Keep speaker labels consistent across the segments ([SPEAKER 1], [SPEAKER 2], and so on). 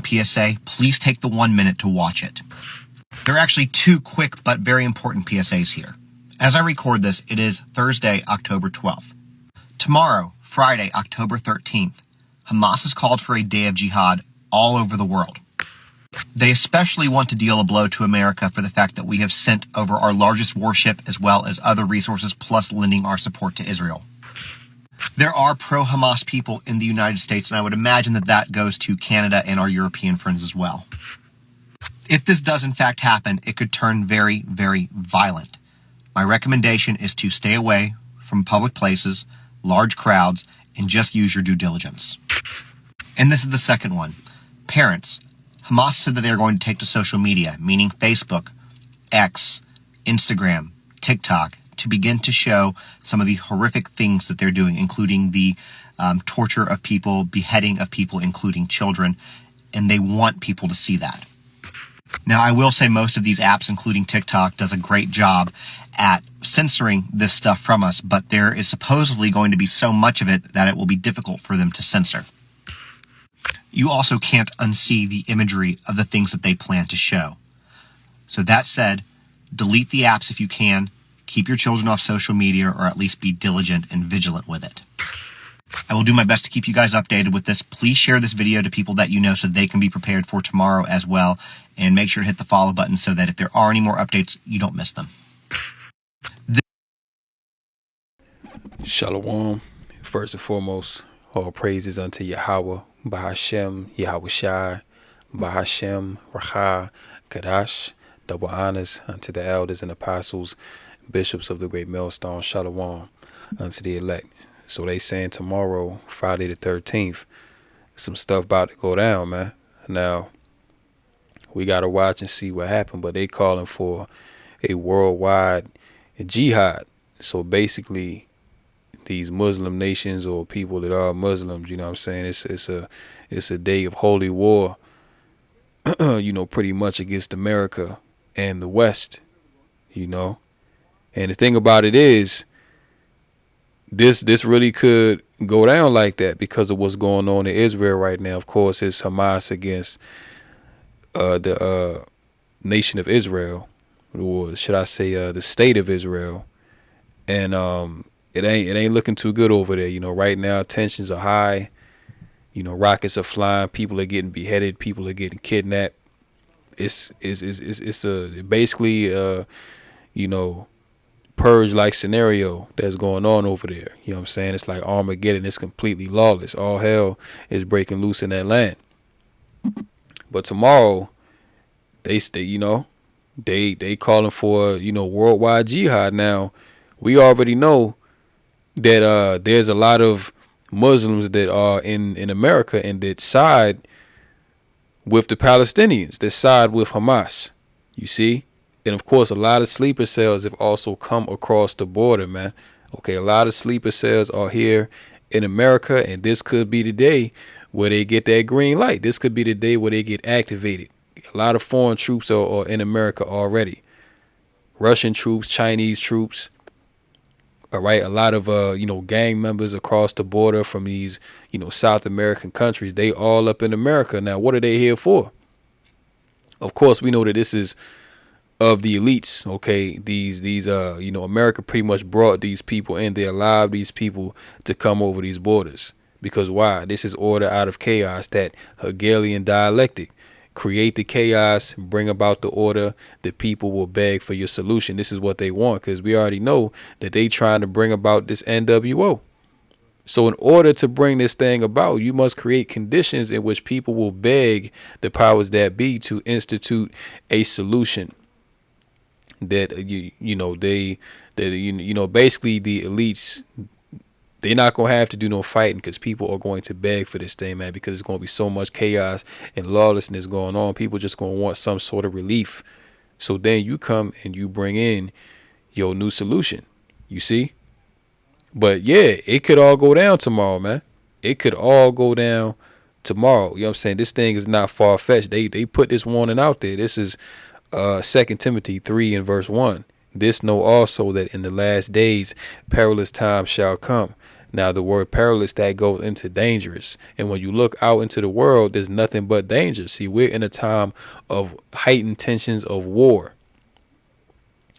[SPEAKER 1] PSA, please take the 1 minute to watch it. There are actually two quick but very important PSAs here. As I record this, it is Thursday, October 12th. Tomorrow, Friday, October 13th, Hamas has called for a day of jihad all over the world. They especially want to deal a blow to America for the fact that we have sent over our largest warship as well as other resources, plus lending our support to Israel. There are pro-Hamas people in the United States, and I would imagine that that goes to Canada and our European friends as well. If this does in fact happen, it could turn very, very violent. My recommendation is to stay away from public places, large crowds, and just use your due diligence. And this is the second one. Parents. Hamas said that they are going to take to social media, meaning Facebook, X, Instagram, TikTok, to begin to show some of the horrific things that they're doing, including the torture of people, beheading of people, including children, and they want people to see that. Now, I will say most of these apps, including TikTok, does a great job at censoring this stuff from us, but there is supposedly going to be so much of it that it will be difficult for them to censor. You also can't unsee the imagery of the things that they plan to show. So that said, delete the apps if you can, keep your children off social media, or at least be diligent and vigilant with it. I will do my best to keep you guys updated with this. Please share this video to people that you know so they can be prepared for tomorrow as well. And make sure to hit the follow button so that if there are any more updates, you don't miss them.
[SPEAKER 2] Shalom. First and foremost, all praises unto Yahweh, Bahashem, Yahweh Shai, Bahashem, Racha, Kadash. Double honors unto the elders and apostles, bishops of the great millstone. Shalom unto the elect. So they saying tomorrow, Friday the 13th, some stuff about to go down, man. Now, we got to watch and see what happened, but they calling for a worldwide jihad. So basically, these Muslim nations or people that are Muslims, you know what I'm saying, it's a day of holy war, you know, pretty much against America and the West, you know. And the thing about it is, this really could go down like that because of what's going on in Israel right now. Of course, it's Hamas against the nation of Israel, or should I say the state of Israel. And it ain't looking too good over there. You know, right now tensions are high. You know, rockets are flying. People are getting beheaded. People are getting kidnapped. It's basically you know, purge-like scenario that's going on over there. You know what I'm saying? It's like Armageddon. It's completely lawless. All hell is breaking loose in that land. But tomorrow, they calling for, you know, worldwide jihad. Now, we already know that there's a lot of Muslims that are in America and that side with the Palestinians, that side with Hamas. You see? And of course, a lot of sleeper cells have also come across the border, man. Okay, a lot of sleeper cells are here in America, and this could be the day where they get that green light. This could be the day where they get activated. A lot of foreign troops are in America already. Russian troops, Chinese troops. All right, a lot of you know, gang members across the border from these, you know, South American countries. They all up in America now. What are they here for? Of course, we know that this is of the elites. Okay, these you know, America pretty much brought these people in. They allowed these people to come over these borders because why? This is order out of chaos. That Hegelian dialectic. Create the chaos, bring about the order. The people will beg for your solution. This is what they want, because we already know that they trying to bring about this NWO. So in order to bring this thing about, you must create conditions in which people will beg the powers that be to institute a solution. That you know basically the elites, they're not going to have to do no fighting because people are going to beg for this thing, man, because there's going to be so much chaos and lawlessness going on. People just going to want some sort of relief. So then you come and you bring in your new solution, you see? But yeah, it could all go down tomorrow, man. It could all go down tomorrow. You know what I'm saying? This thing is not far-fetched. They put this warning out there. This is 2 Timothy 3 and verse 1. This know also that in the last days perilous times shall come. Now, the word perilous, that goes into dangerous. And when you look out into the world, there's nothing but danger. See, we're in a time of heightened tensions of war.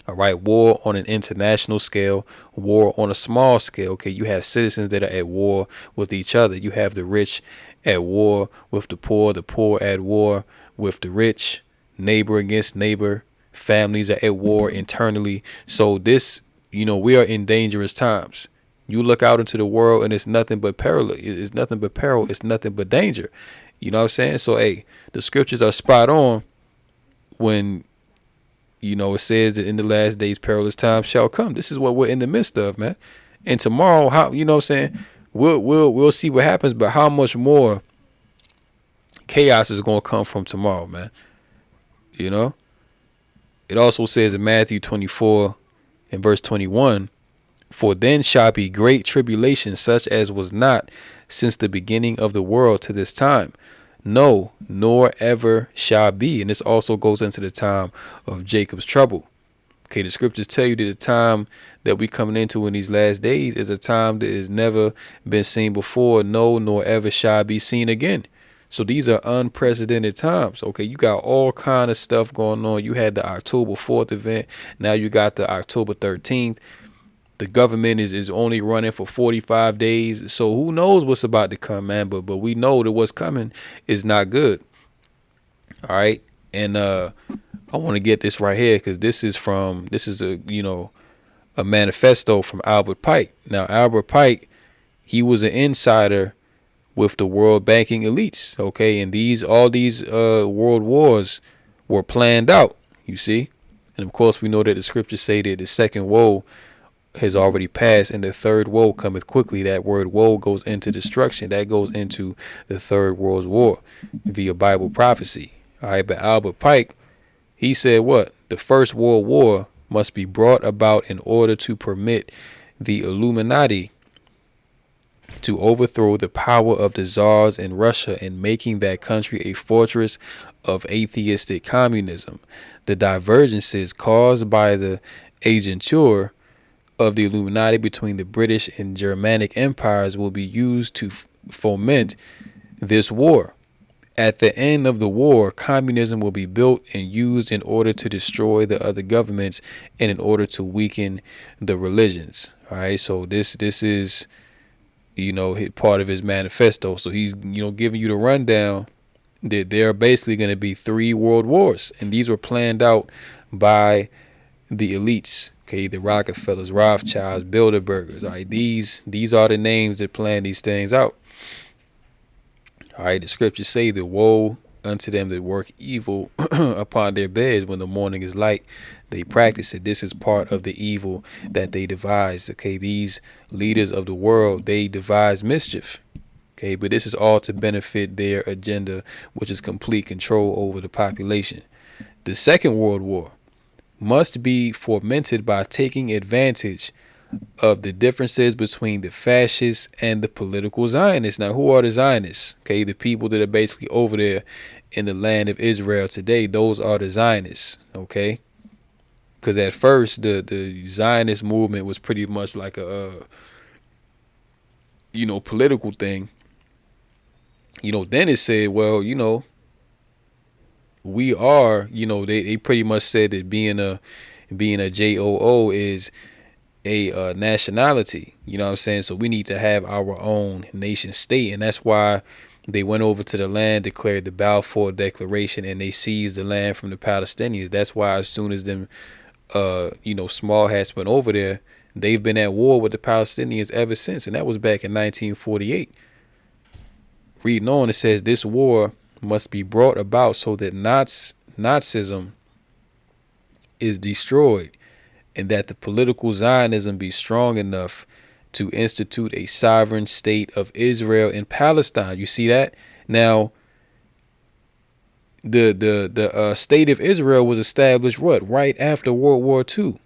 [SPEAKER 2] All right, war on an international scale, war on a small scale. Okay, you have citizens that are at war with each other. You have the rich at war with the poor at war with the rich, neighbor against neighbor, families are at war internally. So this, we are in dangerous times. You look out into the world and it's nothing but peril. It's nothing but peril. It's nothing but danger. You know what I'm saying? So, hey, the scriptures are spot on when it says that in the last days perilous times shall come. This is what we're in the midst of, man. And tomorrow, how what I'm saying, we'll see what happens, but how much more chaos is gonna come from tomorrow, man. It also says in Matthew 24 and verse 21, for then shall be great tribulation, such as was not since the beginning of the world to this time. No, nor ever shall be. And this also goes into the time of Jacob's trouble. Okay, the scriptures tell you that the time that we coming into in these last days is a time that has never been seen before. No, nor ever shall be seen again. So these are unprecedented times. Okay, you got all kind of stuff going on. You had the October 4th event. Now you got the October 13th. The government is only running for 45 days. So who knows what's about to come, man? But we know that what's coming is not good. All right. And I want to get this right here because this is a manifesto from Albert Pike. Now, Albert Pike, he was an insider with the world banking elites. OK, and all these world wars were planned out, you see. And of course, we know that the scriptures say that the second woe has already passed and the third woe cometh quickly. That word woe goes into destruction. That goes into the third world war via Bible prophecy. All right. But Albert Pike, he said what? The first world war must be brought about in order to permit the Illuminati to overthrow the power of the czars in Russia and making that country a fortress of atheistic communism. The divergences caused by the agentur of the Illuminati between the British and Germanic empires will be used to foment this war. At the end of the war, communism will be built and used in order to destroy the other governments and in order to weaken the religions. All right, so this is part of his manifesto. So he's giving you the rundown that there are basically going to be 3 world wars, and these were planned out by the elites. Okay, the Rockefellers, Rothschilds, Bilderbergers. All right, these are the names that plan these things out. All right, the scriptures say that woe unto them that work evil upon their beds when the morning is light. They practice it. This is part of the evil that they devise. Okay, these leaders of the world, they devise mischief. Okay, but this is all to benefit their agenda, which is complete control over the population. The Second World War must be fomented by taking advantage of the differences between the fascists and the political Zionists. Now, who are the Zionists? Okay, the people that are basically over there in the land of Israel today, those are the Zionists. Okay, because at first the Zionist movement was pretty much like a political thing. Then it said, well, we are, they pretty much said that being a JOO is a nationality. You know what I'm saying? So we need to have our own nation state, and that's why they went over to the land, declared the Balfour Declaration, and they seized the land from the Palestinians. That's why as soon as them small hats went over there, they've been at war with the Palestinians ever since, and that was back in 1948. Reading on, it says this war must be brought about so that Nazism is destroyed and that the political Zionism be strong enough to institute a sovereign state of Israel in Palestine. You see that? Now, the state of Israel was established right after World War II.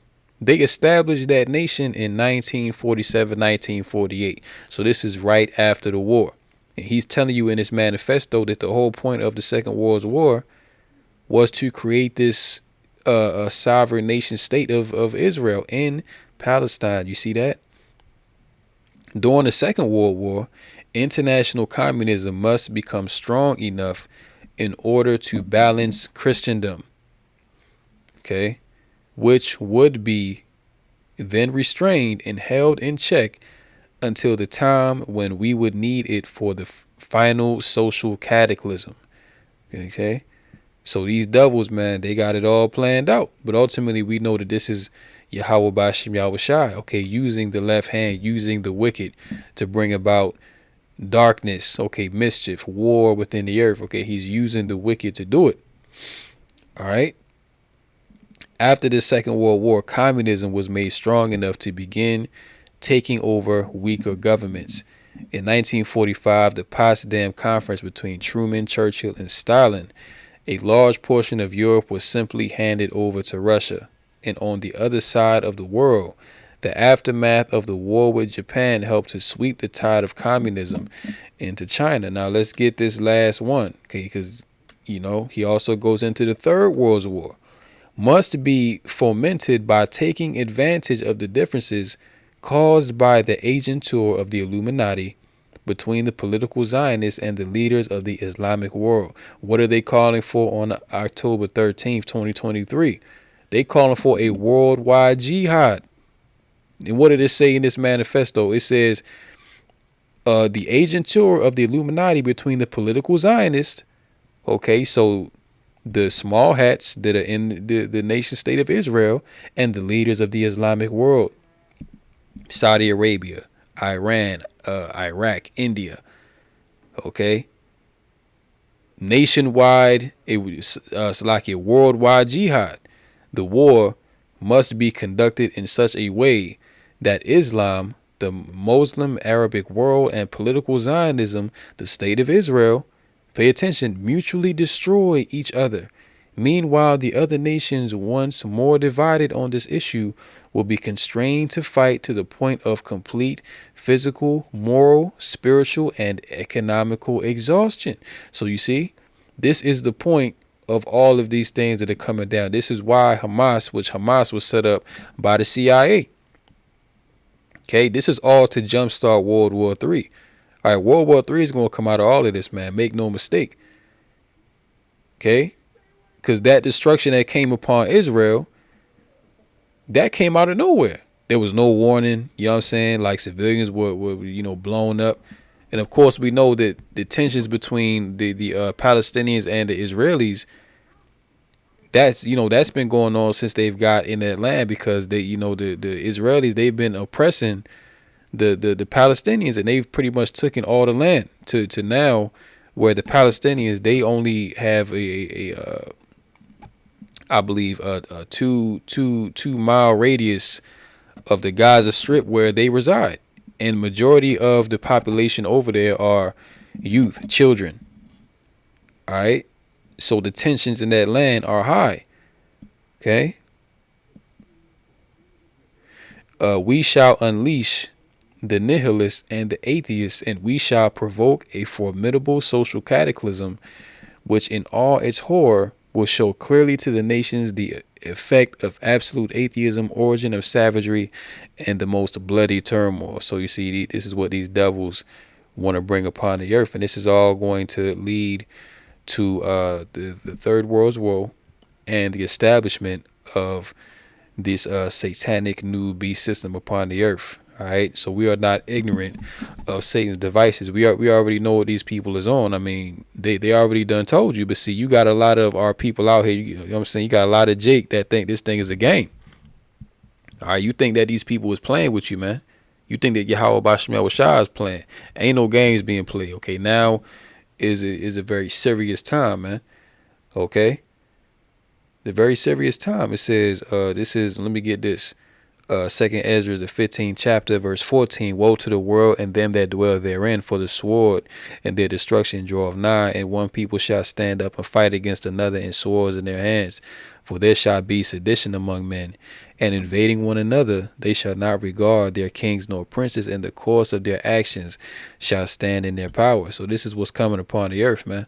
[SPEAKER 2] They established that nation in 1947, 1948. So this is right after the war. And he's telling you in his manifesto that the whole point of the Second World War was to create this a sovereign nation state of Israel in Palestine. You see that? During the Second World War, international communism must become strong enough in order to balance Christendom, okay, which would be then restrained and held in check until the time when we would need it for the final social cataclysm. Okay? So these devils, man, they got it all planned out. But ultimately, we know that this is Yahweh Bashim Yahweh Shai, okay, using the left hand, using the wicked to bring about darkness, okay, mischief, war within the earth. Okay, he's using the wicked to do it. All right. After the Second World War, communism was made strong enough to begin taking over weaker governments. In 1945, the Potsdam Conference between Truman, Churchill, and Stalin, a large portion of Europe was simply handed over to Russia. And on the other side of the world, the aftermath of the war with Japan helped to sweep the tide of communism into China. Now let's get this last one, okay, because, he also goes into the Third World War. Must be fomented by taking advantage of the differences caused by the agentur of the Illuminati between the political Zionists and the leaders of the Islamic world. What are they calling for on October 13th, 2023? They calling for a worldwide jihad. And what did it say in this manifesto? It says the agentur of the Illuminati between the political Zionists, okay, so the small hats that are in the nation state of Israel, and the leaders of the Islamic world, Saudi Arabia, Iran, Iraq, India, okay, nationwide, it was like a worldwide jihad. The war must be conducted in such a way that Islam, the Muslim Arabic world, and political Zionism, the state of Israel, pay attention, mutually destroy each other. Meanwhile, the other nations, once more divided on this issue, will be constrained to fight to the point of complete physical, moral, spiritual, and economical exhaustion. So you see, this is the point of all of these things that are coming down. This is why Hamas was set up by the CIA. Okay, this is all to jumpstart World War III. All right, World War III is going to come out of all of this, man. Make no mistake. Okay? Because that destruction that came upon Israel, that came out of nowhere. There was no warning, you know what I'm saying? Like civilians were blown up. And of course, we know that the tensions between the Palestinians and the Israelis, that's been going on since they've got in that land, because the Israelis, they've been oppressing the Palestinians, and they've pretty much taken all the land to now where the Palestinians, they only have I believe a 2 mile radius of the Gaza Strip where they reside, and majority of the population over there are youth, children. All right, so the tensions in that land are high. Okay, we shall unleash the nihilists and the atheists, and we shall provoke a formidable social cataclysm, which in all its horror will show clearly to the nations the effect of absolute atheism, origin of savagery, and the most bloody turmoil. So you see, this is what these devils want to bring upon the earth, and this is all going to lead to the Third World War and the establishment of this satanic new beast system upon the earth. All right, so we are not ignorant of Satan's devices. We already know what these people is on. I mean, they already done told you. But see, you got a lot of our people out here. You know what I'm saying? You got a lot of Jake that think this thing is a game. All right, you think that these people is playing with you, man? You think that Yahweh Bashemel Shah is playing? Ain't no games being played. Okay, now is a very serious time, man. Okay, the very serious time. It says, this is. Let me get this. Second Ezra, the 15th chapter, verse 14. Woe to the world and them that dwell therein, for the sword and their destruction draweth nigh, and one people shall stand up and fight against another, and swords in their hands. For there shall be sedition among men, and invading one another, they shall not regard their kings nor princes, and the course of their actions shall stand in their power. So this is what's coming upon the earth, man.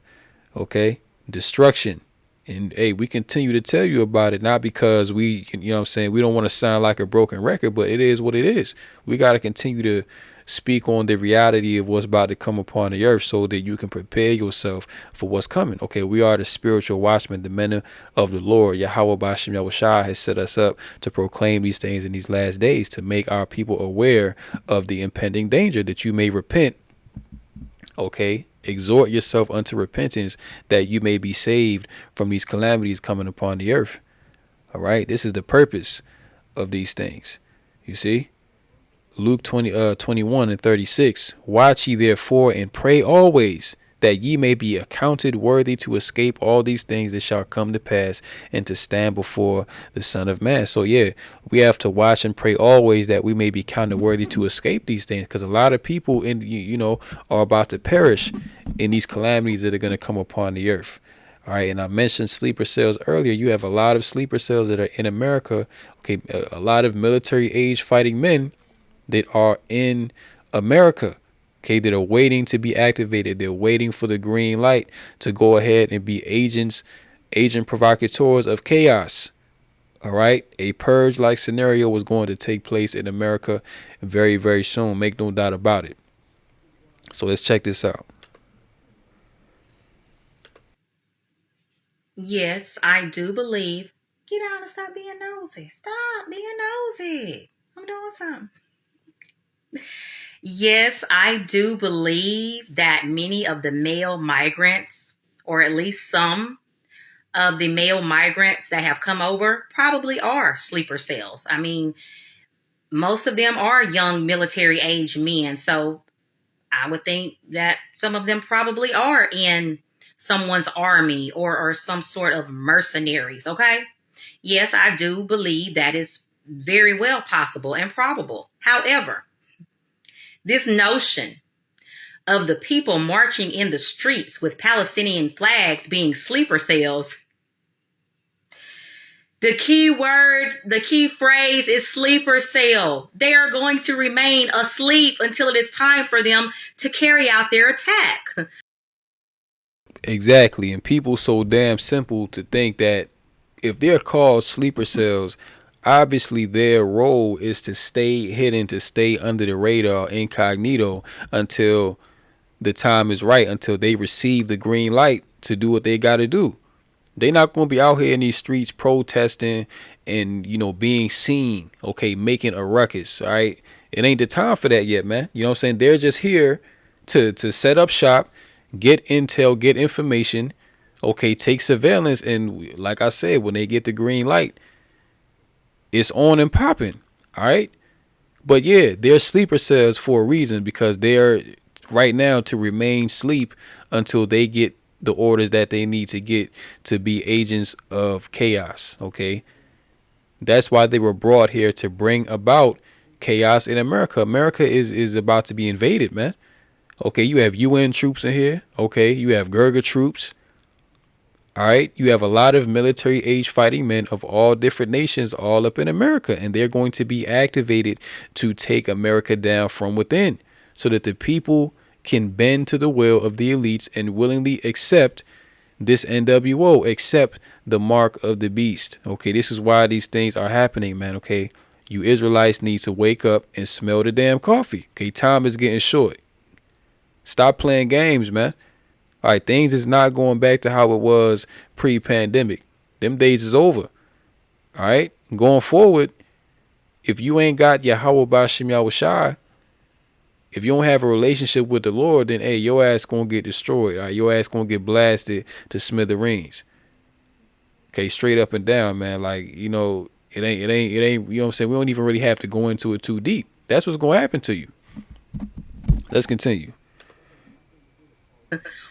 [SPEAKER 2] Okay, destruction. And hey, we continue to tell you about it, not because we, you know what I'm saying, we don't want to sound like a broken record, but it is what it is. We got to continue to speak on the reality of what's about to come upon the earth so that you can prepare yourself for what's coming. Okay, we are the spiritual watchmen, the men of the Lord. Yahweh Bashim Yahushua has set us up to proclaim these things in these last days, to make our people aware of the impending danger, that you may repent. Okay, exhort yourself unto repentance, that you may be saved from these calamities coming upon the earth. All right, this is the purpose of these things. You see, Luke 21:36. Watch ye therefore and pray always, that ye may be accounted worthy to escape all these things that shall come to pass, and to stand before the Son of Man. So yeah, we have to watch and pray always, that we may be counted worthy to escape these things, because a lot of people are about to perish in these calamities that are going to come upon the earth. All right, and I mentioned sleeper cells earlier. You have a lot of sleeper cells that are in America. Okay, a lot of military age fighting men that are in America, okay, that are waiting to be activated. They're waiting for the green light to go ahead and be agent provocateurs of chaos. All right, a purge-like scenario was going to take place in America very, very soon. Make no doubt about it. So let's check this out.
[SPEAKER 3] Yes, I do believe. Get out and stop being nosy. Stop being nosy. I'm doing something. Yes, I do believe that many of the male migrants, or at least some of the male migrants that have come over, probably are sleeper cells. I mean, most of them are young military age men. So I would think that some of them probably are in someone's army or some sort of mercenaries. Okay. Yes, I do believe that is very well possible and probable. However, this notion of the people marching in the streets with Palestinian flags being sleeper cells, the key word, the key phrase is sleeper cell. They are going to remain asleep until it is time for them to carry out their attack.
[SPEAKER 2] Exactly, and people so damn simple to think that if they're called sleeper cells, obviously their role is to stay hidden, to stay under the radar, incognito, until the time is right, until they receive the green light to do what they got to do. They're not going to be out here in these streets protesting and, being seen, okay, making a ruckus, all right? It ain't the time for that yet, man. You know what I'm saying? They're just here to set up shop, get intel, get information, okay, take surveillance, and like I said, when they get the green light, it's on and popping, all right? But yeah, they're sleeper cells for a reason, because they're right now to remain sleep until they get the orders that they need to get to be agents of chaos, okay? That's why they were brought here, to bring about chaos in America. America is about to be invaded, man. Okay, you have UN troops in here. Okay, you have Gurga troops. All right, you have a lot of military age fighting men of all different nations all up in America, and they're going to be activated to take America down from within, so that the people can bend to the will of the elites and willingly accept this NWO, accept the mark of the beast. Okay, this is why these things are happening, man. Okay, you Israelites need to wake up and smell the damn coffee. Okay, time is getting short. Stop playing games, man. All right, things is not going back to how it was pre-pandemic. Them days is over. All right, going forward, if you ain't got Yahweh Bashim Yahushai, if you don't have a relationship with the Lord, then hey, your ass gonna get destroyed. All right, your ass gonna get blasted to smithereens. Okay, straight up and down, man. Like, it ain't. You know what I'm saying? We don't even really have to go into it too deep. That's what's gonna happen to you. Let's continue.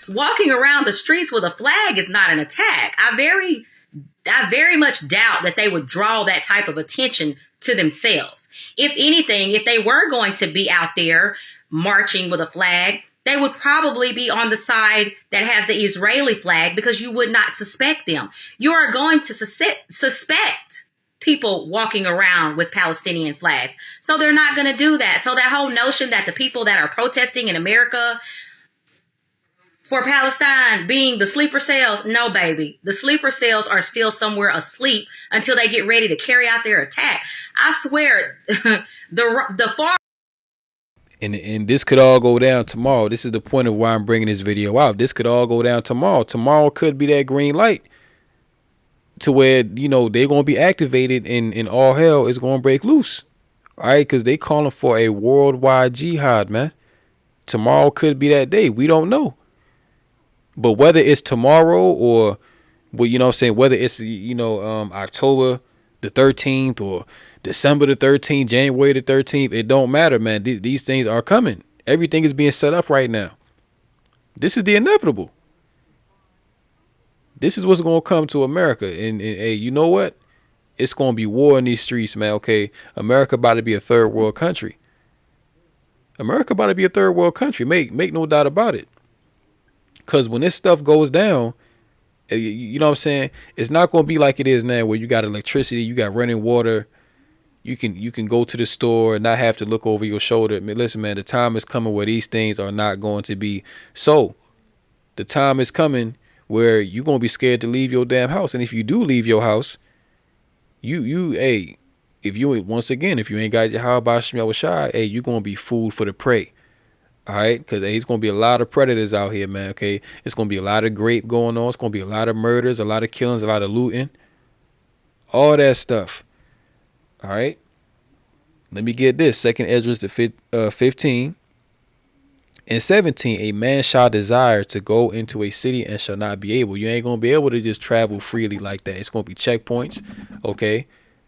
[SPEAKER 3] Walking around the streets with a flag is not an attack. I very much doubt that they would draw that type of attention to themselves. If anything, if they were going to be out there marching with a flag, they would probably be on the side that has the Israeli flag, because you would not suspect them. You are going to suspect people walking around with Palestinian flags. So they're not going to do that. So that whole notion that the people that are protesting in America for Palestine being the sleeper cells, no, baby. The sleeper cells are still somewhere asleep until they get ready to carry out their attack. I swear, the far.
[SPEAKER 2] And this could all go down tomorrow. This is the point of why I'm bringing this video out. This could all go down tomorrow. Tomorrow could be that green light to where, you know, they're going to be activated and all hell is going to break loose. All right, because they calling for a worldwide jihad, man. Tomorrow could be that day. We don't know. But whether it's tomorrow or, well, you know what I'm saying, whether it's, you know, October the 13th or December the 13th, January the 13th, it don't matter, man. These things are coming. Everything is being set up right now. This is the inevitable. This is what's going to come to America. And hey, you know what? It's going to be war in these streets, man. Okay, America about to be a third world country. America about to be a third world country. Make no doubt about it. Because when this stuff goes down, you know what I'm saying, it's not going to be like it is now where you got electricity, you got running water. You can go to the store and not have to look over your shoulder. I mean, listen, man, the time is coming where these things are not going to be so. The time is coming where you're going to be scared to leave your damn house. And if you do leave your house, hey, if you ain't got your how about Shai, hey, you're going to be food for the prey. All right, because it's going to be a lot of predators out here, man, okay? It's going to be a lot of grape going on. It's going to be a lot of murders, a lot of killings, a lot of looting. All that stuff. All right. Let me get this. 2nd Ezra 15 and 17. A man shall desire to go into a city and shall not be able. You ain't going to be able to just travel freely like that. It's going to be checkpoints. Okay.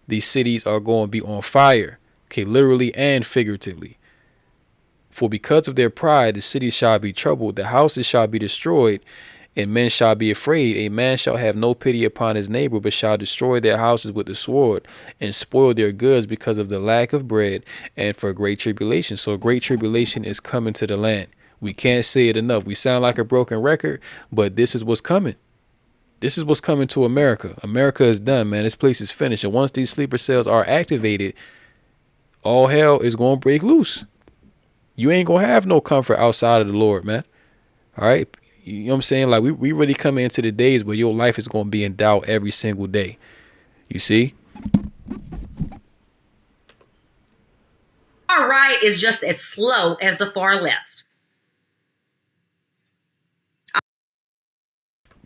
[SPEAKER 2] These cities are going to be on fire. Okay. Literally and figuratively. For because of their pride, the cities shall be troubled. The houses shall be destroyed. And men shall be afraid. A man shall have no pity upon his neighbor, but shall destroy their houses with the sword and spoil their goods because of the lack of bread and for great tribulation. So great tribulation is coming to the land. We can't say it enough. We sound like a broken record, but this is what's coming. This is what's coming to America. America is done, man. This place is finished. And once these sleeper cells are activated, all hell is going to break loose. You ain't going to have no comfort outside of the Lord, man. All right. You know what I'm saying? Like, we really come into the days where your life is going to be in doubt every single day. You see?
[SPEAKER 3] Far right is just as slow as the far left.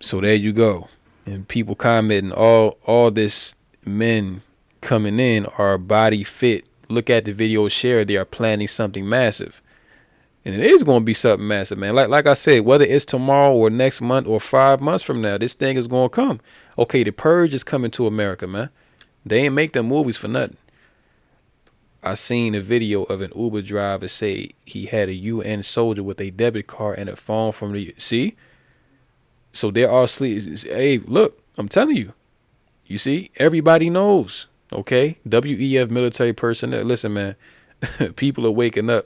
[SPEAKER 2] So there you go. And people commenting, all this men coming in are body fit. Look at the video share. They are planning something massive. And it is going to be something massive, man. Like I said, whether it's tomorrow or next month or 5 months from now, this thing is going to come. Okay, the Purge is coming to America, man. They ain't make them movies for nothing. I seen a video of an Uber driver say he had a UN soldier with a debit card and a phone from the... See? So there are sleep. Hey, look, I'm telling you. You see? Everybody knows, okay? WEF military personnel. Listen, man. People are waking up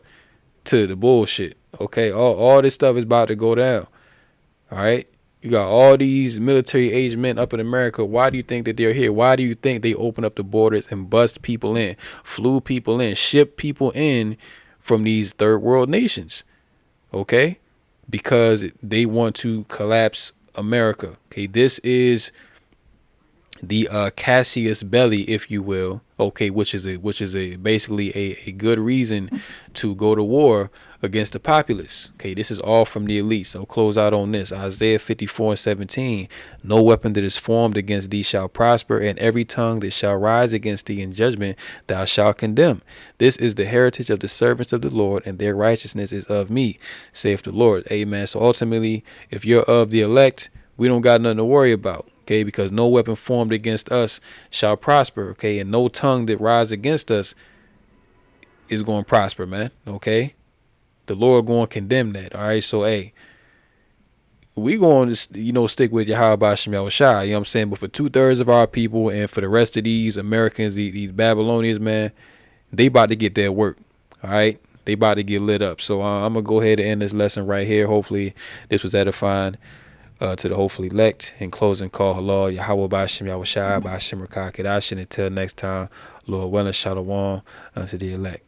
[SPEAKER 2] to the bullshit. Okay, all this stuff is about to go down. All right, you got all these military age men up in America. Why do you think that they're here? Why do you think they open up the borders and bust people in, flew people in, ship people in from these third world nations? Okay, because they want to collapse America. Okay, this is the Cassius Belli, if you will, okay, which is basically a good reason to go to war against the populace. Okay, this is all from the elite. So close out on this. Isaiah 54:17. No weapon that is formed against thee shall prosper, and every tongue that shall rise against thee in judgment thou shalt condemn. This is the heritage of the servants of the Lord, and their righteousness is of me, saith the Lord. Amen. So ultimately, if you're of the elect, we don't got nothing to worry about. Okay, because no weapon formed against us shall prosper. Okay, and no tongue that rise against us is going to prosper, man. Okay, the Lord going to condemn that. All right, so hey, we going to stick with Yahweh Shem Shai. You know what I'm saying? But for 2/3 of our people and for the rest of these Americans, these Babylonians, man, they about to get their work. All right, they about to get lit up. So I'm gonna go ahead and end this lesson right here. Hopefully, this was edifying. To the hopefully elect. In closing, call halal Yahweh Bashim Yahweh Shai Bashim Rakah Kedash. Until next time, Lord willing, shalom unto the elect.